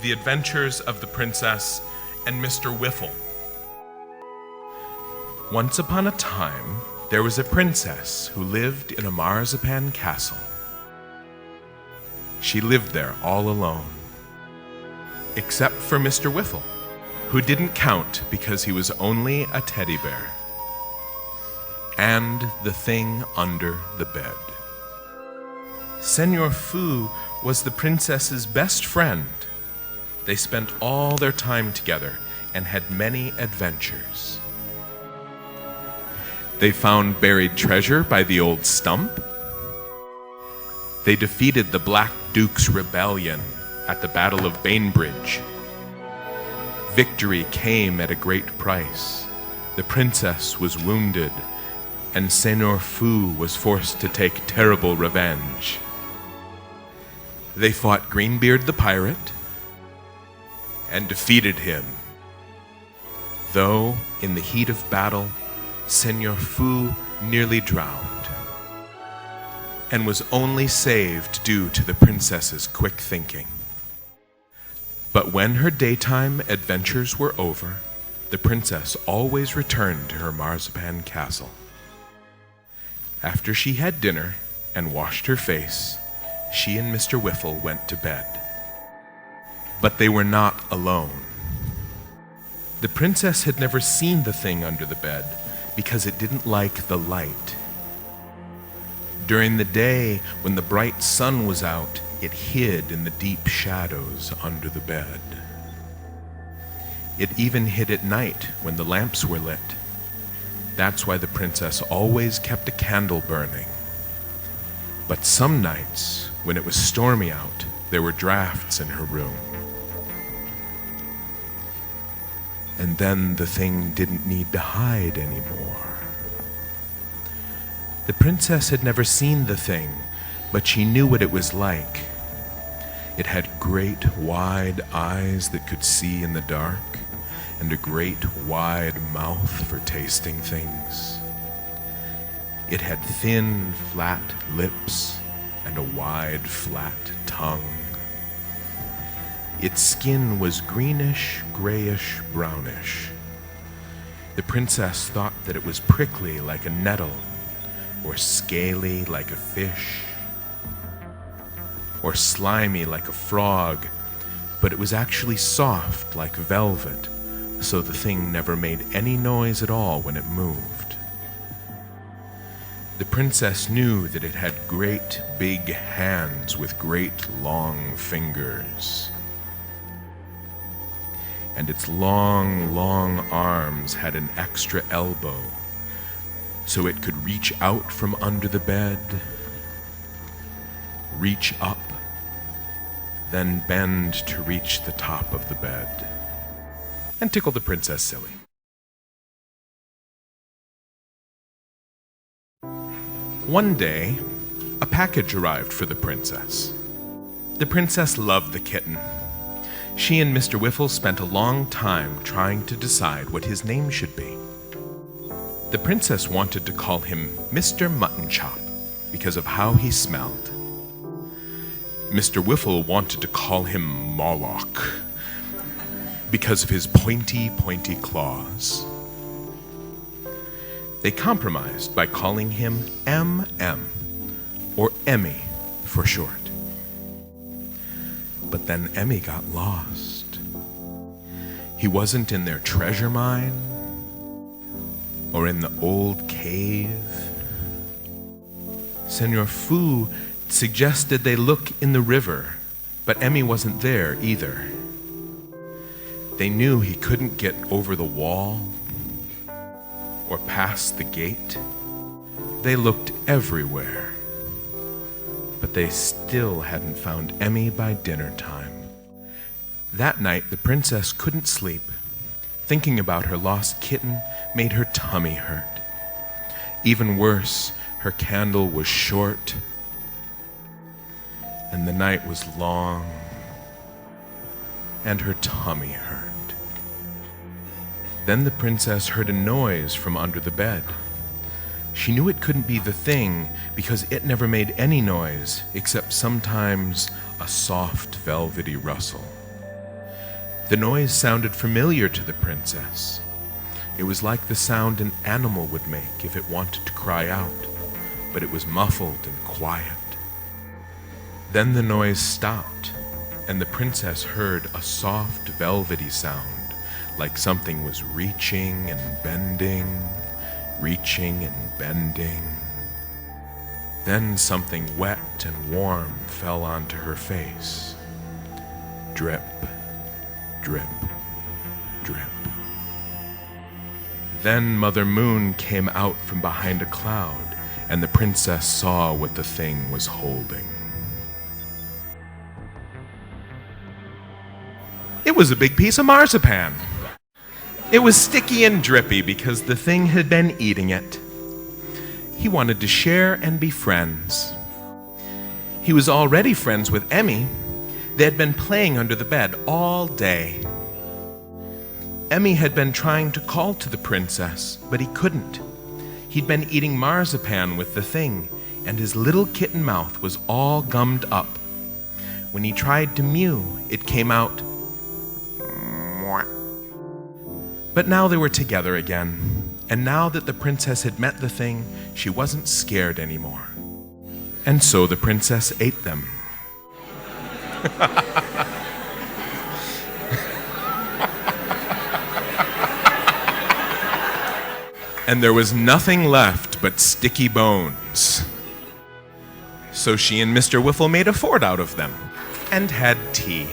The Adventures of the Princess and Mr. Whiffle. Once upon a time, there was a princess who lived in a marzipan castle. She lived there all alone, except for Mr. Whiffle, who didn't count because he was only a teddy bear, and the thing under the bed. Señor Fu was the princess's best friend. They spent all their time together and had many adventures. They found buried treasure by the old stump. They defeated the Black Duke's rebellion at the Battle of Bainbridge. Victory came at a great price. The princess was wounded, and Señor Fu was forced to take terrible revenge. They fought Greenbeard the pirate and defeated him, though in the heat of battle, Señor Fu nearly drowned and was only saved due to the princess's quick thinking. But when her daytime adventures were over, the princess always returned to her marzipan castle. After she had dinner and washed her face, she and Mr. Whiffle went to bed. But they were not alone. The princess had never seen the thing under the bed because it didn't like the light. During the day, when the bright sun was out, it hid in the deep shadows under the bed. It even hid at night when the lamps were lit. That's why the princess always kept a candle burning. But some nights, when it was stormy out, there were drafts in her room. And then the thing didn't need to hide anymore. The princess had never seen the thing, but she knew what it was like. It had great, wide eyes that could see in the dark, and a great, wide mouth for tasting things. It had thin, flat lips and a wide, flat tongue. Its skin was greenish, grayish, brownish. The princess thought that it was prickly like a nettle, or scaly like a fish, or slimy like a frog, but it was actually soft like velvet, so the thing never made any noise at all when it moved. The princess knew that it had great big hands with great long fingers. And its long, long arms had an extra elbow, so it could reach out from under the bed, reach up, then bend to reach the top of the bed, and tickle the princess silly. One day, a package arrived for the princess. The princess loved the kitten. She and Mr. Whiffle spent a long time trying to decide what his name should be. The princess wanted to call him Mr. Mutton Chop because of how he smelled. Mr. Whiffle wanted to call him Moloch because of his pointy, pointy claws. They compromised by calling him M.M., or Emmy for short. But then Emmy got lost. He wasn't in their treasure mine or in the old cave. Señor Fu suggested they look in the river, but Emmy wasn't there either. They knew he couldn't get over the wall or past the gate. They looked everywhere, but they still hadn't found Emmy by dinner time. That night, the princess couldn't sleep. Thinking about her lost kitten made her tummy hurt. Even worse, her candle was short, and the night was long, and her tummy hurt. Then the princess heard a noise from under the bed. She knew it couldn't be the thing because it never made any noise except sometimes a soft velvety rustle. The noise sounded familiar to the princess. It was like the sound an animal would make if it wanted to cry out, but it was muffled and quiet. Then the noise stopped, and the princess heard a soft, velvety sound, like something was reaching and bending, reaching and bending. Then something wet and warm fell onto her face. Drip, drip, drip. Then Mother Moon came out from behind a cloud, and the princess saw what the thing was holding. It was a big piece of marzipan. It was sticky and drippy because the thing had been eating it. He wanted to share and be friends. He was already friends with Emmy. They had been playing under the bed all day. Emmy had been trying to call to the princess, but he couldn't. He'd been eating marzipan with the thing, and his little kitten mouth was all gummed up. When he tried to mew, it came out. But now they were together again, and now that the princess had met the thing, she wasn't scared anymore. And so the princess ate them. And there was nothing left but sticky bones. So she and Mr. Whiffle made a fort out of them and had tea.